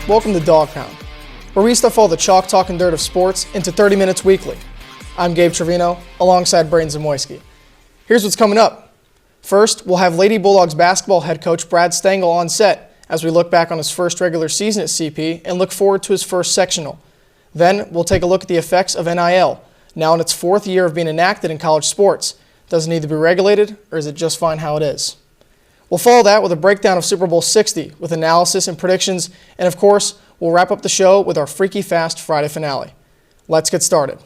Welcome to Dog Pound, where we stuff all the chalk, talk, and dirt of sports into 30 minutes weekly. I'm Gabe Trevino, alongside Braydon Zamojski. Here's what's coming up. First, we'll have Lady Bulldogs basketball head coach Brad Stangel on set as we look back on his first regular season at CP and look forward to his first sectional. Then, we'll take a look at the effects of NIL, now in its fourth year of being enacted in college sports. Does it need to be regulated, or is it just fine how it is? We'll follow that with a breakdown of Super Bowl 60 with analysis and predictions, and of course, we'll wrap up the show with our Freaky Fast Friday finale. Let's get started.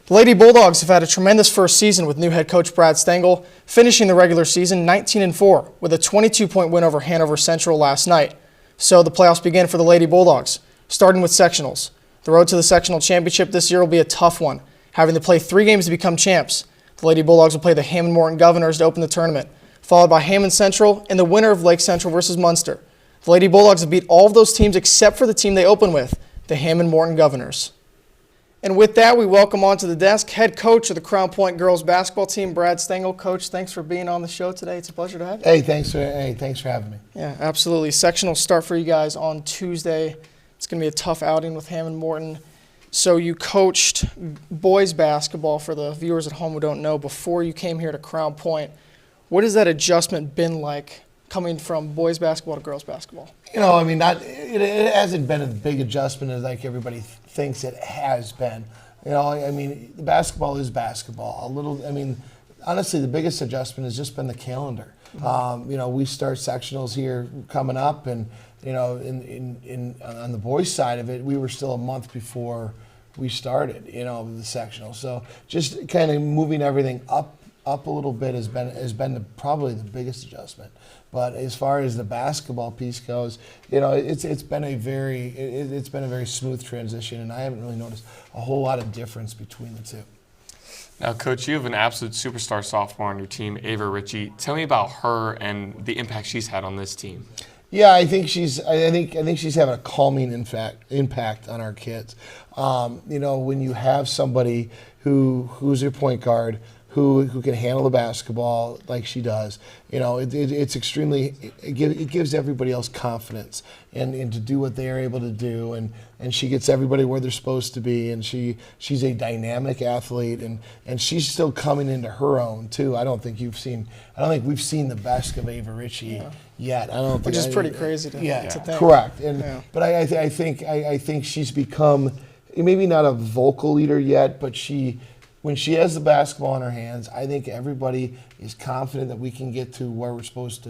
The Lady Bulldogs have had a tremendous first season with new head coach Brad Stangel, finishing the regular season 19-4 with a 22-point win over Hanover Central last night. So the playoffs begin for the Lady Bulldogs, starting with sectionals. The road to the sectional championship this year will be a tough one, having to play 3 games to become champs. The Lady Bulldogs will play the Hammond Morton Governors to open the tournament, followed by Hammond Central and the winner of Lake Central versus Munster. The Lady Bulldogs have beat all of those teams except for the team they open with, the Hammond Morton Governors. And with that, we welcome onto the desk head coach of the Crown Point girls basketball team, Brad Stangel. Coach, thanks for being on the show today. It's a pleasure to have you. Hey, thanks for having me. Yeah, absolutely. Sectional start for you guys on Tuesday. It's going to be a tough outing with Hammond Morton. So you coached boys basketball, for the viewers at home who don't know, before you came here to Crown Point. What has that adjustment been like coming from boys basketball to girls basketball? You know, I mean, it hasn't been a big adjustment as like everybody thinks it has been. You know, I mean, basketball is basketball. Honestly, the biggest adjustment has just been the calendar. You know, we start sectionals here coming up, and you know, on the boys' side of it, we were still a month before we started. You know, the sectional. So just kind of moving everything up a little bit has been probably the biggest adjustment. But as far as the basketball piece goes, you know, it's been a very smooth transition, and I haven't really noticed a whole lot of difference between the two. Now, Coach, you have an absolute superstar sophomore on your team, Ava Ritchie. Tell me about her and the impact she's had on this team. Yeah, I think she's having a calming impact on our kids. You know, when you have somebody who's your point guard, who can handle the basketball like she does, you know, it gives everybody else confidence and to do what they are able to do, and she gets everybody where they're supposed to be, and she's a dynamic athlete, and she's still coming into her own too. I don't think we've seen the best of Ava Ritchie yet. Which is pretty crazy to think. Correct. But I think she's become maybe not a vocal leader yet, but when she has the basketball in her hands, I think everybody is confident that we can get to what we're supposed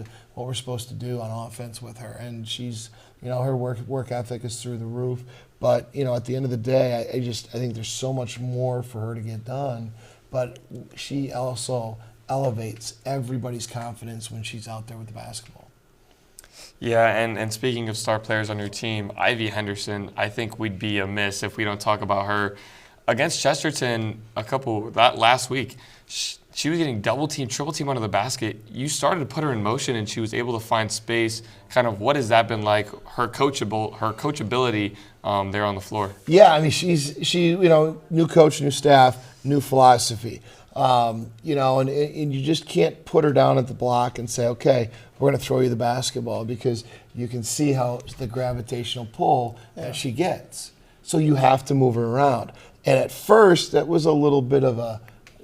to do on offense with her. And she's, you know, her work ethic is through the roof. But you know, at the end of the day, I think there's so much more for her to get done. But she also elevates everybody's confidence when she's out there with the basketball. Yeah, and speaking of star players on your team, Ivy Henderson, I think we'd be amiss if we don't talk about her. Against Chesterton last week, she was getting double team, triple team under the basket. You started to put her in motion, and she was able to find space. Kind of, what has that been like? Her coachability there on the floor. Yeah, I mean, she you know, new coach, new staff, new philosophy. You know, and you just can't put her down at the block and say, okay, we're going to throw you the basketball, because you can see how the gravitational pull that she gets. So you have to move her around. And at first, that was a little bit of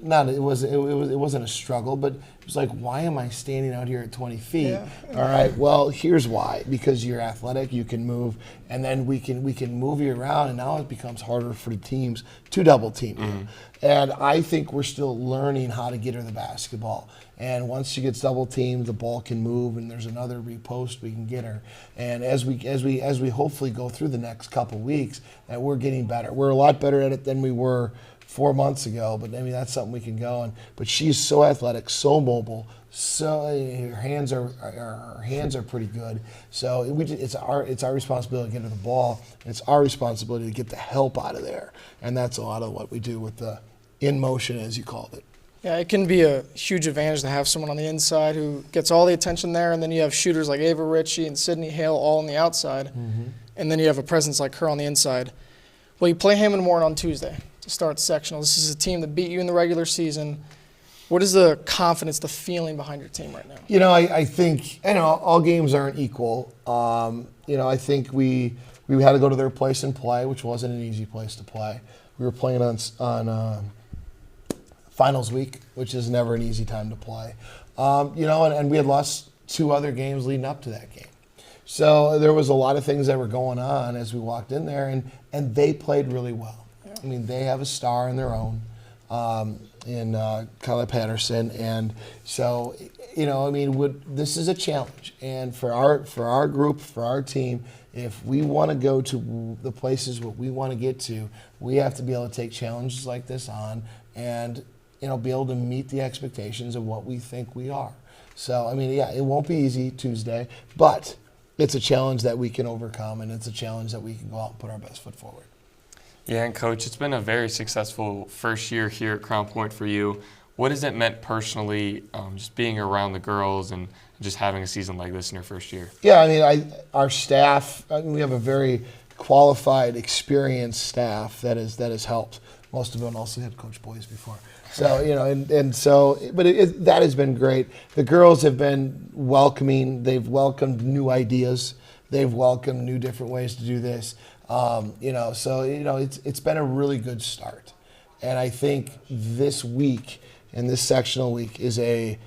it wasn't a struggle, but it was like, why am I standing out here at 20 feet? Yeah. All right, well, here's why. Because you're athletic, you can move, and then we can move you around, and now it becomes harder for the teams to double team you. And I think we're still learning how to get her the basketball. And once she gets double teamed, the ball can move, and there's another repost we can get her. And as we hopefully go through the next couple weeks, that we're getting better. We're a lot better at it than we were 4 months ago, but I mean, that's something we can go on. But she's so athletic, so mobile, so her hands are pretty good. So it's our responsibility to get her the ball, and it's our responsibility to get the help out of there. And that's a lot of what we do with the in motion, as you called it. Yeah, it can be a huge advantage to have someone on the inside who gets all the attention there, and then you have shooters like Ava Ritchie and Sydney Hale all on the outside, and then you have a presence like her on the inside. Well, you play Hammond Morton on Tuesday to start sectional. This is a team that beat you in the regular season. What is the confidence, the feeling behind your team right now? I think all games aren't equal. I think we had to go to their place and play, which wasn't an easy place to play. We were playing on finals week, which is never an easy time to play. And we had lost 2 other games leading up to that game. So there was a lot of things that were going on as we walked in there, and they played really well. Yeah. I mean, they have a star in their own in Kyla Patterson, and so this is a challenge. And for our group, for our team, if we want to go to the places what we want to get to, we have to be able to take challenges like this on and be able to meet the expectations of what we think we are. So it won't be easy Tuesday, but it's a challenge that we can overcome, and it's a challenge that we can go out and put our best foot forward. Yeah, and Coach, it's been a very successful first year here at Crown Point for you. What has it meant personally, just being around the girls and just having a season like this in your first year? Yeah, our staff, we have a very qualified, experienced staff that has helped. Most of them also had coached boys before. So, that has been great. The girls have been welcoming. They've welcomed new ideas. They've welcomed new different ways to do this. It's been a really good start. And I think this week and this sectional week is a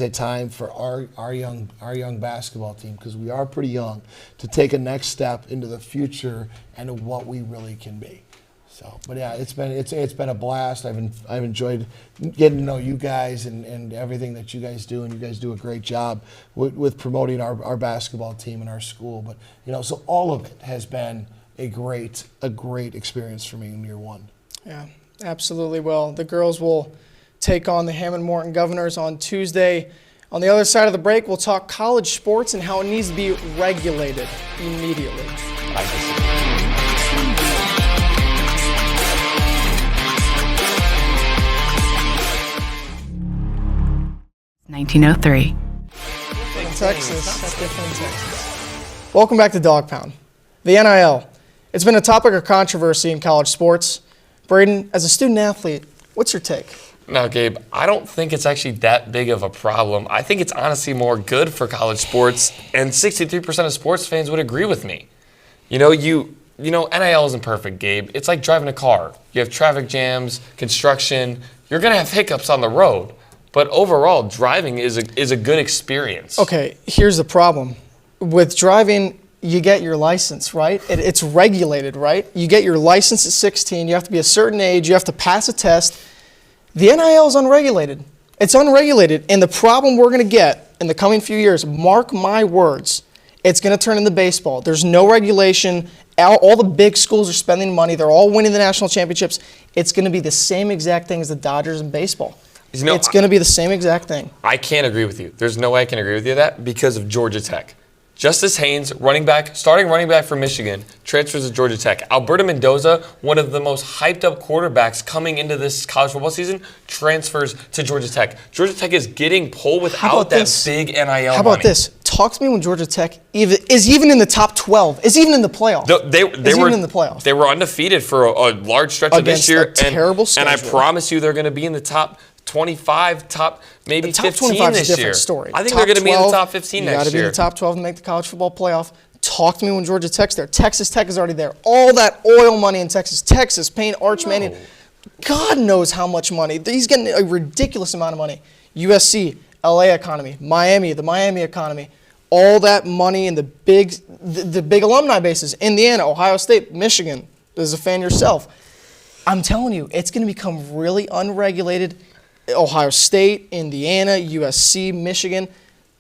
time for our young basketball team, because we are pretty young, to take a next step into the future and what we really can be. So, but yeah, it's been a blast. I've enjoyed getting to know you guys and everything that you guys do, and you guys do a great job with promoting our basketball team and our school. But so all of it has been a great experience for me in year one. Yeah, absolutely. Well, the girls will take on the Hammond Morton Governors on Tuesday. On the other side of the break, we'll talk college sports and how it needs to be regulated immediately. 1903. Texas. Welcome back to Dog Pound. The NIL. It's been a topic of controversy in college sports. Braydon, as a student athlete, what's your take? Now, Gabe, I don't think it's actually that big of a problem. I think it's honestly more good for college sports, and 63% of sports fans would agree with me. NIL isn't perfect, Gabe. It's like driving a car. You have traffic jams, construction. You're going to have hiccups on the road. But overall, driving is a good experience. Okay, here's the problem. With driving, you get your license, right? It's regulated, right? You get your license at 16. You have to be a certain age. You have to pass a test. The NIL is unregulated. It's unregulated. And the problem we're going to get in the coming few years, mark my words, it's going to turn into baseball. There's no regulation. All the big schools are spending money. They're all winning the national championships. It's going to be the same exact thing as the Dodgers in baseball. It's going to be the same exact thing. I can't agree with you. There's no way I can agree with you that because of Georgia Tech. Justice Haynes, starting running back for Michigan, transfers to Georgia Tech. Alberto Mendoza, one of the most hyped up quarterbacks coming into this college football season, transfers to Georgia Tech. Georgia Tech is getting pulled without that big NIL money. How about this? Talk to me when Georgia Tech is even in the top 12, is even in the playoff. They were in the playoffs. They were undefeated for a large stretch of this year. Terrible schedule. And I promise you they're going to be in the top 25, maybe 15 this year. Story. I think they're going to be in the top 15 next year. You got to be in the top 12 to make the college football playoff. Talk to me when Georgia Tech's there. Texas Tech is already there. All that oil money in Texas. Texas paying Arch Manning. God knows how much money. He's getting a ridiculous amount of money. USC, LA economy, Miami, the Miami economy. All that money in the big alumni bases. Indiana, Ohio State, Michigan. As a fan yourself. I'm telling you, it's going to become really unregulated. Ohio State, Indiana, USC, Michigan.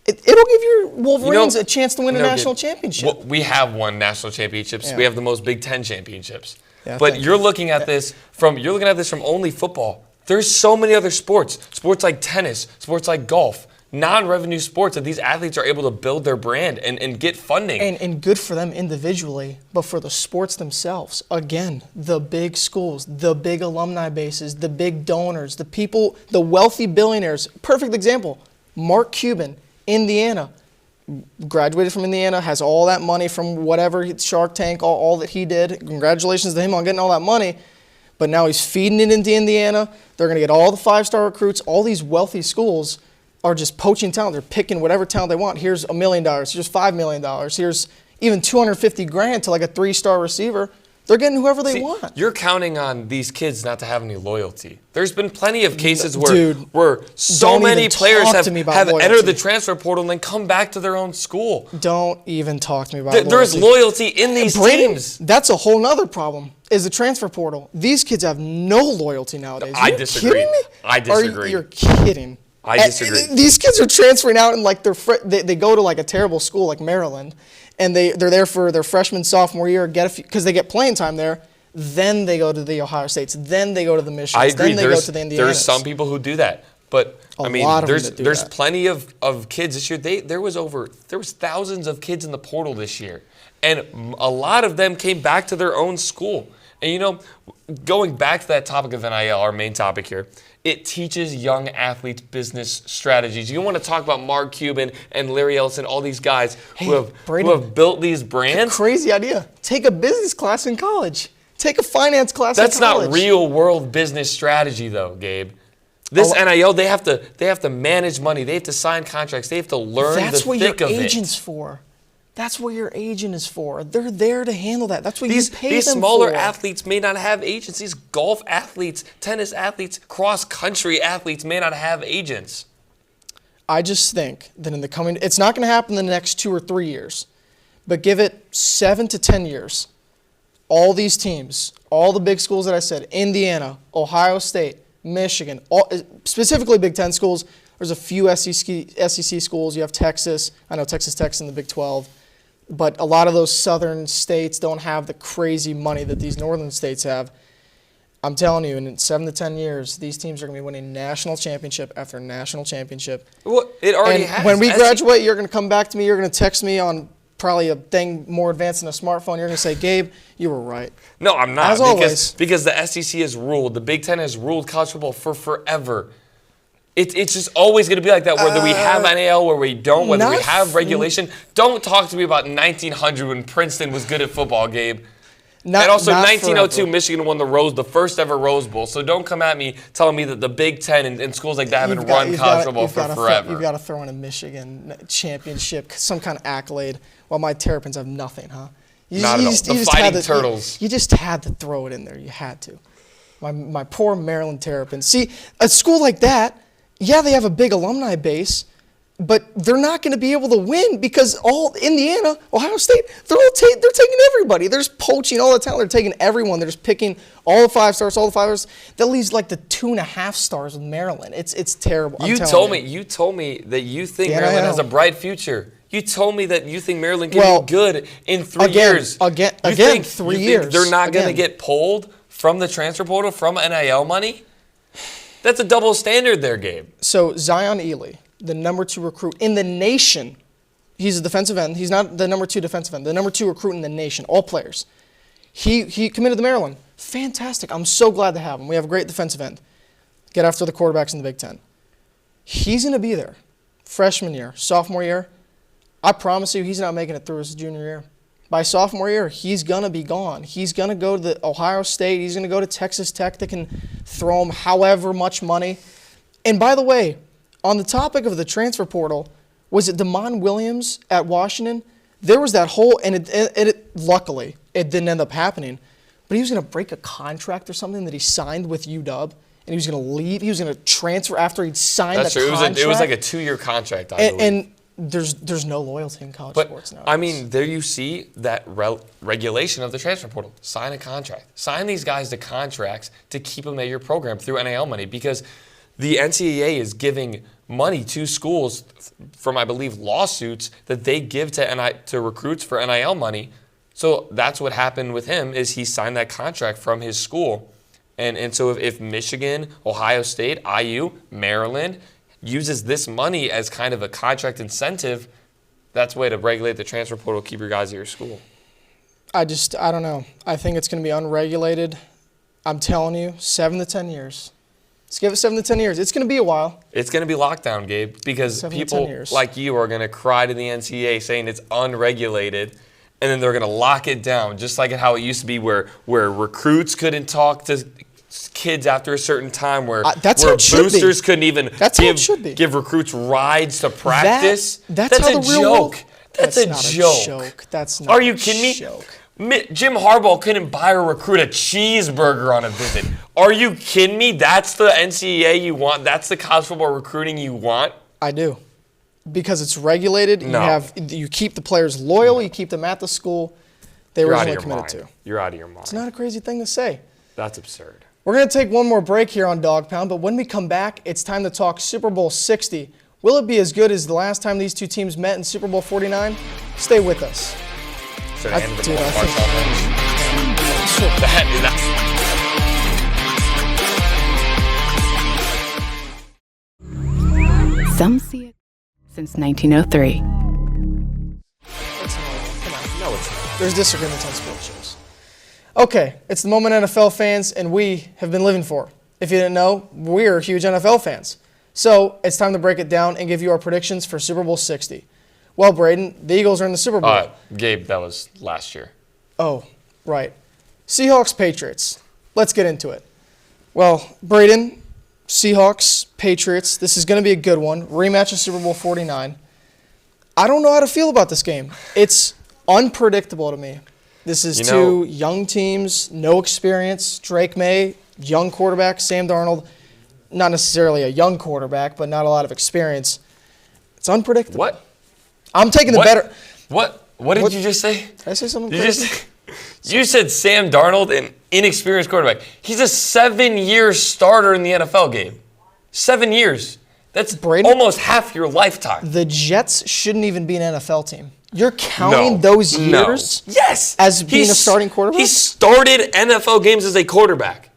It'll give your Wolverines a chance to win a national championship. Well, we have won national championships. Yeah. We have the most Big Ten championships. Yeah, but you're looking at this from only football. There's so many other sports like tennis, sports like golf, non-revenue sports that these athletes are able to build their brand and get funding. And good for them individually, but for the sports themselves. Again, the big schools, the big alumni bases, the big donors, the people, the wealthy billionaires. Perfect example, Mark Cuban, Indiana. Graduated from Indiana, has all that money from whatever, Shark Tank, all that he did. Congratulations to him on getting all that money. But now he's feeding it into Indiana. They're going to get all the 5-star recruits. All these wealthy schools are just poaching talent. They're picking whatever talent they want. Here's $1 million. Here's $5 million. Here's even $250,000 to like a 3-star receiver. They're getting whoever they want. You're counting on these kids not to have any loyalty. There's been plenty of cases where so many players have entered the transfer portal and then come back to their own school. Don't even talk to me about loyalty. There's loyalty in these teams. That's a whole nother problem, is the transfer portal. These kids have no loyalty nowadays. I disagree. Kidding me? I disagree. You're kidding. I disagree. These kids are transferring out and like they go to like a terrible school like Maryland, and they're there for their freshman, sophomore year, because they get playing time there. Then they go to the Ohio States. Then they go to the Michigans. I agree. Then they go to the Indianas. There's some people who do that, but there's that. plenty of kids this year. There was thousands of kids in the portal this year, and a lot of them came back to their own school. And going back to that topic of NIL, our main topic here, it teaches young athletes business strategies. You want to talk about Mark Cuban and Larry Ellison, all these guys who have built these brands? Crazy idea. Take a business class in college. Take a finance class in college. That's not real world business strategy, though, Gabe. This NIL, they have to manage money. They have to sign contracts. They have to learn the thick of it. That's what your agent's for. That's what your agent is for. They're there to handle that. That's what you pay them for. These smaller athletes may not have agents. These golf athletes, tennis athletes, cross-country athletes may not have agents. I just think that it's not going to happen in the next 2 or 3 years, but give it 7 to 10 years. All these teams, all the big schools that I said, Indiana, Ohio State, Michigan, specifically Big Ten schools. There's a few SEC schools. You have Texas. I know Texas Tech's in the Big 12. But a lot of those southern states don't have the crazy money that these northern states have. I'm telling you, in 7 to 10 years, these teams are going to be winning national championship after national championship. Well, it already has. When we graduate, you're going to come back to me. You're going to text me on probably a thing more advanced than a smartphone. You're going to say, Gabe, you were right. No, I'm not. As always. Because the SEC has ruled. The Big Ten has ruled college football for forever. It's just always going to be like that, whether we have NIL, whether we don't, whether we have regulation. Don't talk to me about 1900 when Princeton was good at football, Gabe. And also 1902, forever. Michigan won the first ever Rose Bowl. So don't come at me telling me that the Big Ten and schools like that haven't run college football for forever. You've got to throw in a Michigan championship, some kind of accolade, while my Terrapins have nothing, huh? Not at all. The Fighting Turtles. You just had to throw it in there. You had to. My poor Maryland Terrapins. See, a school like that, yeah, they have a big alumni base, but they're not going to be able to win because all Indiana, Ohio State, they're taking everybody. They're just poaching all the talent. They're taking everyone. They're just picking all the 5 stars, all the 5 stars. That leaves like the 2.5 stars with Maryland. It's terrible. You told me that you think Maryland has a bright future. You told me that you think Maryland can be good in 3 years. Again, 3 years. Think they're not going to get pulled from the transfer portal from NIL money? That's a double standard there, Gabe. So Zion Ely, the number 2 recruit in the nation, he's a defensive end. He's not the number 2 defensive end. The number 2 recruit in the nation, all players. He committed to Maryland. Fantastic. I'm so glad to have him. We have a great defensive end. Get after the quarterbacks in the Big Ten. He's going to be there. Freshman year, sophomore year. I promise you he's not making it through his junior year. By sophomore year, he's going to be gone. He's going to go to the Ohio State. He's going to go to Texas Tech that can throw him however much money. And by the way, on the topic of the transfer portal, was it Damon Williams at Washington? There was that whole, and luckily, it didn't end up happening, but he was going to break a contract or something that he signed with UW, and he was going to leave. He was going to transfer after he'd signed the contract. It was like a 2-year contract, I believe. And there's no loyalty in college sports now. I mean, there you see that regulation of the transfer portal. Sign a contract. Sign these guys to contracts to keep them at your program through NIL money because the NCAA is giving money to schools from, I believe, lawsuits that they give to recruits for NIL money. So that's what happened with him is he signed that contract from his school. And so if Michigan, Ohio State, IU, Maryland uses this money as kind of a contract incentive, that's a way to regulate the transfer portal, keep your guys at your school. I don't know. I think it's going to be unregulated. I'm telling you, 7 to 10 years. Let's give it 7 to 10 years. It's going to be a while. It's going to be lockdown, Gabe, because people like you are going to cry to the NCAA saying it's unregulated, and then they're going to lock it down, just like how it used to be where recruits couldn't talk to kids after a certain time where That's how it should be. boosters couldn't even give recruits rides to practice. That's how a the real world. joke. That's a not joke. That's not Are you kidding me? Joke. Jim Harbaugh couldn't buy a recruit a cheeseburger on a visit. Are you kidding me? That's the NCAA you want? That's the college football recruiting you want? I do. Because it's regulated. No. You keep the players loyal. You keep them at the school they were originally committed to. You're out of your mind. It's not a crazy thing to say. That's absurd. We're going to take one more break here on Dog Pound, but when we come back, it's time to talk Super Bowl 60. Will it be as good as the last time these two teams met in Super Bowl 49? Stay with us. Some see it since 1903. Come on. No, it's not. There's disagreements on sports shows. Okay, it's the moment NFL fans and we have been living for. If you didn't know, we're huge NFL fans. So it's time to break it down and give you our predictions for Super Bowl 60. Well, Braydon, the Eagles are in the Super Bowl. Gabe, that was last year. Oh, right. Seahawks, Patriots. Let's get into it. Well, Braydon, Seahawks, Patriots. This is going to be a good one. Rematch of Super Bowl 49. I don't know how to feel about this game. It's unpredictable to me. This is two young teams, no experience. Drake May, young quarterback. Sam Darnold, not necessarily a young quarterback, but not a lot of experience. It's unpredictable. What? I'm taking the better. What did you just say? Did I say something crazy? You said Sam Darnold, an inexperienced quarterback. He's a 7-year starter in the NFL game. 7 years. That's almost half your lifetime. The Jets shouldn't even be an NFL team. You're counting those years as being a starting quarterback? He started NFL games as a quarterback.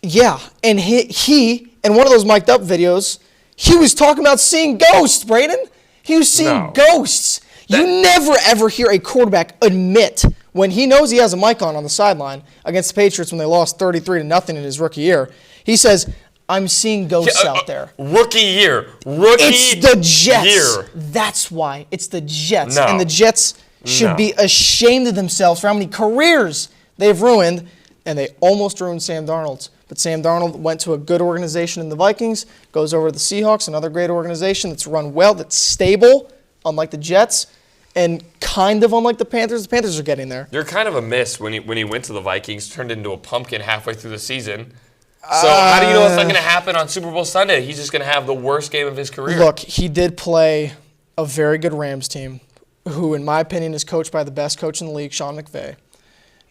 Yeah, and he in one of those mic'd up videos, he was talking about seeing ghosts, Braydon. He was seeing ghosts. You never, ever hear a quarterback admit when he knows he has a mic on the sideline against the Patriots when they lost 33-0 in his rookie year. He says, I'm seeing ghosts out there. Rookie year. It's the Jets. Year. That's why. It's the Jets. And the Jets should be ashamed of themselves for how many careers they've ruined, and they almost ruined Sam Darnold's. But Sam Darnold went to a good organization in the Vikings, goes over to the Seahawks, another great organization that's run well, that's stable, unlike the Jets, and kind of unlike the Panthers. The Panthers are getting there. You're kind of a miss when he went to the Vikings, turned into a pumpkin halfway through the season. So how do you know it's not going to happen on Super Bowl Sunday? He's just going to have the worst game of his career. Look, he did play a very good Rams team, who, in my opinion, is coached by the best coach in the league, Sean McVay.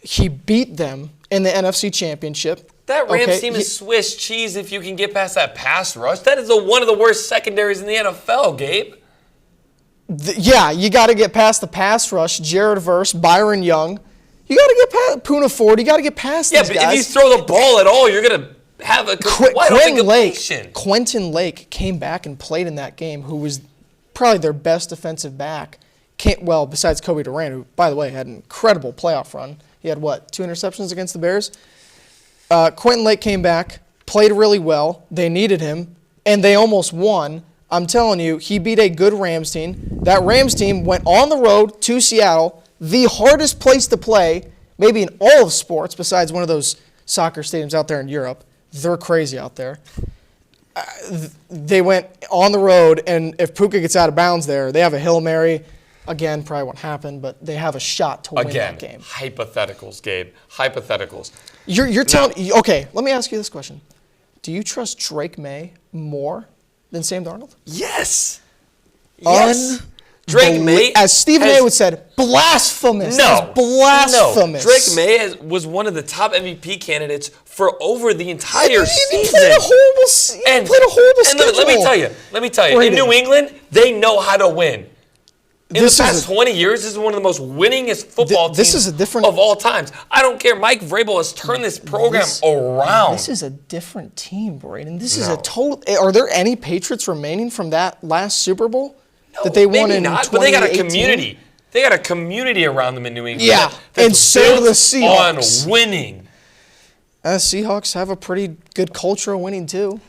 He beat them in the NFC Championship. That Rams team is Swiss cheese if you can get past that pass rush. That is one of the worst secondaries in the NFL, Gabe. Yeah, you got to get past the pass rush. Jared Verse, Byron Young. You got to get past Poona Ford. You got to get past these guys. Yeah, but if you throw the ball at all, you're going to have a Quentin Lake came back and played in that game, who was probably their best defensive back. Besides Kobe Durant, who, by the way, had an incredible playoff run. He had, 2 interceptions against the Bears? Quentin Lake came back, played really well. They needed him, and they almost won. I'm telling you, he beat a good Rams team. That Rams team went on the road to Seattle, the hardest place to play, maybe in all of sports, besides one of those soccer stadiums out there in Europe. They're crazy out there. They went on the road, and if Puka gets out of bounds there, they have a Hail Mary. Again, probably won't happen, but they have a shot to win that game. Hypotheticals, Gabe. Hypotheticals. You're telling. Okay, let me ask you this question: do you trust Drake May more than Sam Darnold? Yes. Drake May, as Stephen A. would said, blasphemous. No, blasphemous. No. Drake May was one of the top MVP candidates for over the entire season. He played a horrible schedule. Let me tell you. In New England, they know how to win. In the past 20 years, this is one of the most winningest football teams of all times. I don't care. Mike Vrabel has turned this program around. This is a different team, Braydon. This is a total. Are there any Patriots remaining from that last Super Bowl that they won in 2018? But they got a community. They got a community around them in New England. Yeah, and so do the Seahawks. On winning. Seahawks have a pretty good culture of winning too.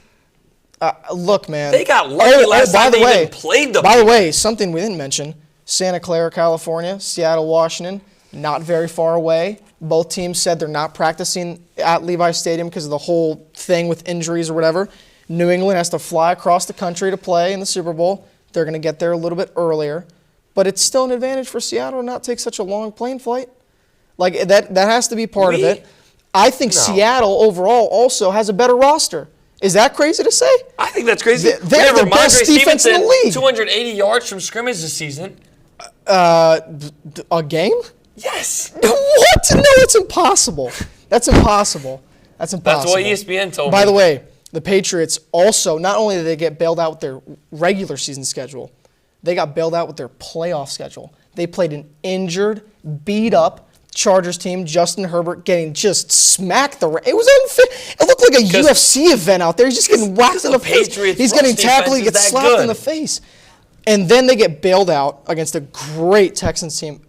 Look, man. They got lucky last time they even played them. By the way, something we didn't mention. Santa Clara, California, Seattle, Washington. not very far away. Both teams said they're not practicing at Levi Stadium because of the whole thing with injuries or whatever. New England has to fly across the country to play in the Super Bowl. They're going to get there a little bit earlier. But it's still an advantage for Seattle to not take such a long plane flight. Like, that has to be part of it. I think Seattle overall also has a better roster. Is that crazy to say? I think that's crazy. They have the best defense in the league. 280 yards from scrimmage this season. A game? Yes. What? No, it's impossible. That's impossible. That's impossible. That's what ESPN told me. By the way, the Patriots also, not only did they get bailed out with their regular season schedule, they got bailed out with their playoff schedule. They played an injured, beat-up Chargers team, Justin Herbert getting just smacked. It was unfair. It looked like a UFC event out there. He's just getting whacked in the face. He's getting tackled. He gets slapped in the face. And then they get bailed out against a great Texans team.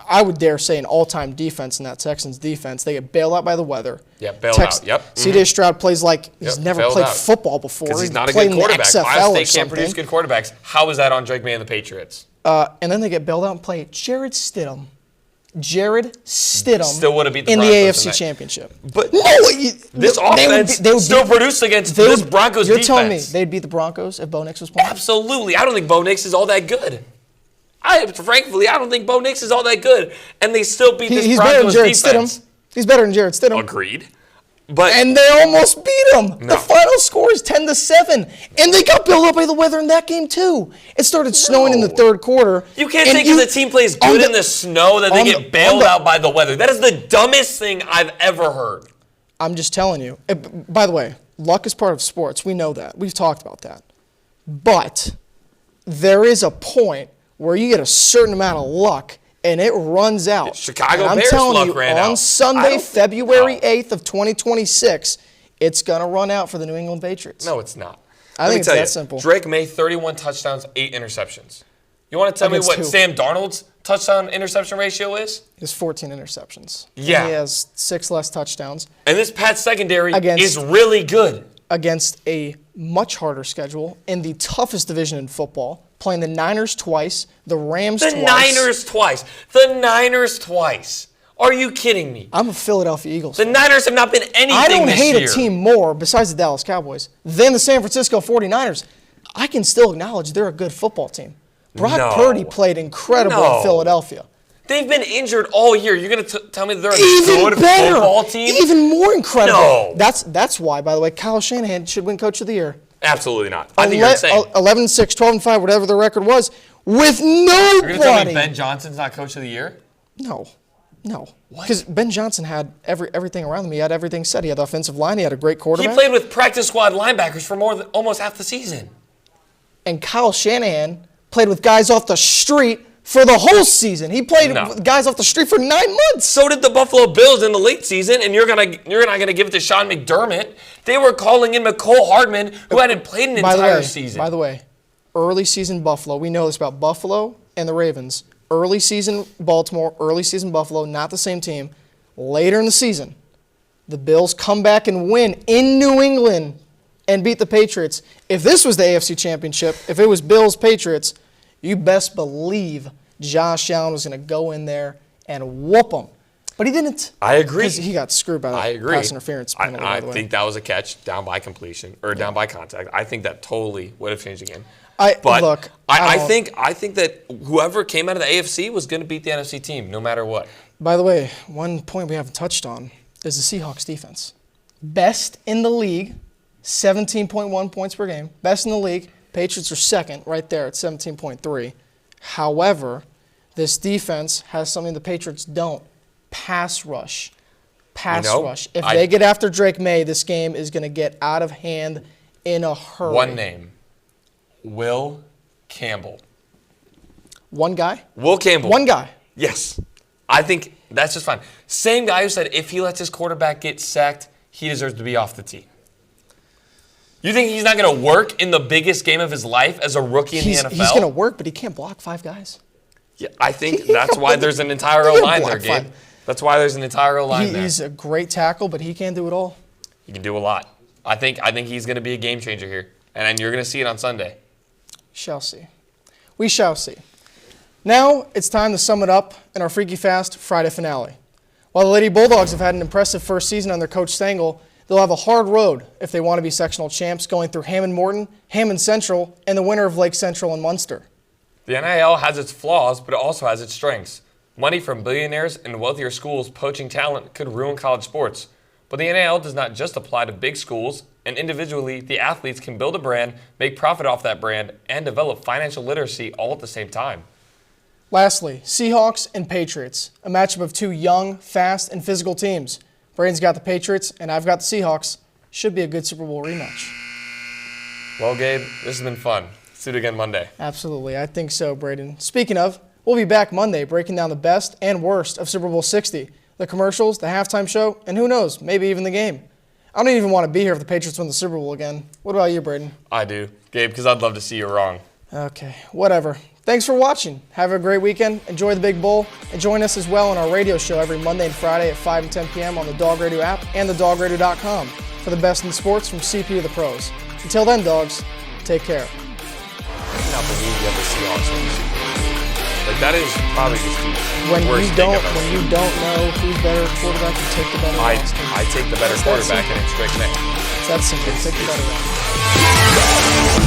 I would dare say an all-time defense in that Texans defense. They get bailed out by the weather. Yeah, bailed out. Yep. C.J. Stroud plays like he's never played football before. Because he's not a good quarterback. Ohio State can't produce good quarterbacks. How is that on Drake May and the Patriots? And then they get bailed out and play Jared Stidham. Still would have beat the in the Broncos AFC Championship. But this offense still produced against this Broncos defense. You're telling me they'd beat the Broncos if Bo Nix was playing? Absolutely. I don't think Bo Nix is all that good. Frankly, I don't think Bo Nix is all that good. And they still beat this Broncos defense. He's better than Jared Stidham. Agreed. And they almost beat him. No. The final score is 10-7. And they got bailed out by the weather in that game, too. It started snowing in the third quarter. You can't say because the team plays good in the snow that they get bailed out by the weather. That is the dumbest thing I've ever heard. I'm just telling you. By the way, luck is part of sports. We know that. We've talked about that. But there is a point where you get a certain amount of luck and it runs out. Chicago Bears luck ran out. On Sunday, February 8th of 2026, it's going to run out for the New England Patriots. No, it's not. I think it's that simple. Drake May, 31 touchdowns, 8 interceptions. You want to tell me what Sam Darnold's touchdown-interception ratio is? He has 14 interceptions. Yeah. He has 6 less touchdowns. And this Pats secondary is really good. Against a much harder schedule in the toughest division in football, playing the Niners twice, the Rams twice. The Niners twice. Are you kidding me? I'm a Philadelphia Eagles fan. The Niners have not been anything this year. I don't hate a team more, besides the Dallas Cowboys, than the San Francisco 49ers. I can still acknowledge they're a good football team. Brock Purdy played incredible in Philadelphia. They've been injured all year. You're going to tell me they're a good football team? Even more incredible. No. That's why, by the way, Kyle Shanahan should win Coach of the Year. Absolutely not. I think you're insane. 11-6, 12-5, whatever the record was, with nobody. You're going to tell me Ben Johnson's not Coach of the Year? No. Because Ben Johnson had everything around him. He had everything set. He had the offensive line. He had a great quarterback. He played with practice squad linebackers for more than almost half the season. And Kyle Shanahan played with guys off the street for the whole season. He played with guys off the street for 9 months. So did the Buffalo Bills in the late season, and you're not gonna give it to Sean McDermott. They were calling in McCole Hardman, who hadn't played an entire season. By the way, early season Buffalo. We know this about Buffalo and the Ravens. Early season Baltimore, early season Buffalo, not the same team. Later in the season, the Bills come back and win in New England and beat the Patriots. If this was the AFC Championship, if it was Bills-Patriots, you best believe Josh Allen was going to go in there and whoop them. But he didn't. I agree. Because he got screwed by that pass interference penalty, by the way. I think that was a catch down by completion or down by contact. I think that totally would have changed the game. I think that whoever came out of the AFC was going to beat the NFC team no matter what. By the way, one point we haven't touched on is the Seahawks defense. Best in the league, 17.1 points per game. Best in the league. Patriots are second right there at 17.3. However, this defense has something the Patriots don't. Pass rush. If they get after Drake May, this game is going to get out of hand in a hurry. One name. Will Campbell. One guy? Will Campbell. One guy. Yes. I think that's just fine. Same guy who said if he lets his quarterback get sacked, he deserves to be off the team. You think he's not going to work in the biggest game of his life as a rookie in the NFL? He's going to work, but he can't block 5 guys. Yeah, I think that's why there's an entire O-line there, Gabe. That's why there's an entire O-line there. He's a great tackle, but he can't do it all. He can do a lot. I think he's going to be a game changer here, and you're going to see it on Sunday. Shall see. We shall see. Now it's time to sum it up in our Freaky Fast Friday finale. While the Lady Bulldogs have had an impressive first season under Coach Stangel, they'll have a hard road if they want to be sectional champs, going through Hammond Morton, Hammond Central, and the winner of Lake Central and Munster. The NIL has its flaws, but it also has its strengths. Money from billionaires and wealthier schools poaching talent could ruin college sports. But the NIL does not just apply to big schools, and individually, the athletes can build a brand, make profit off that brand, and develop financial literacy all at the same time. Lastly, Seahawks and Patriots, a matchup of two young, fast, and physical teams. Braydon's got the Patriots, and I've got the Seahawks. Should be a good Super Bowl rematch. Well, Gabe, this has been fun. Let's do it again Monday. Absolutely, I think so, Braydon. Speaking of, we'll be back Monday breaking down the best and worst of Super Bowl 60, the commercials, the halftime show, and who knows, maybe even the game. I don't even want to be here if the Patriots win the Super Bowl again. What about you, Braydon? I do, Gabe, because I'd love to see you wrong. Okay, whatever. Thanks for watching. Have a great weekend. Enjoy the Big Bowl. And join us as well on our radio show every Monday and Friday at 5 and 10 p.m. on the Dog Radio app and thedogradio.com for the best in sports from CP to the pros. Until then, dogs, take care. I cannot believe you have the Seahawks in the Super Bowl. Like, that is probably just the When worst you thing don't, I've ever when you seen. don't know who's better quarterback, you take the better roster. I take the better quarterback, and it's Drake May. It's that simple. Take the better roster.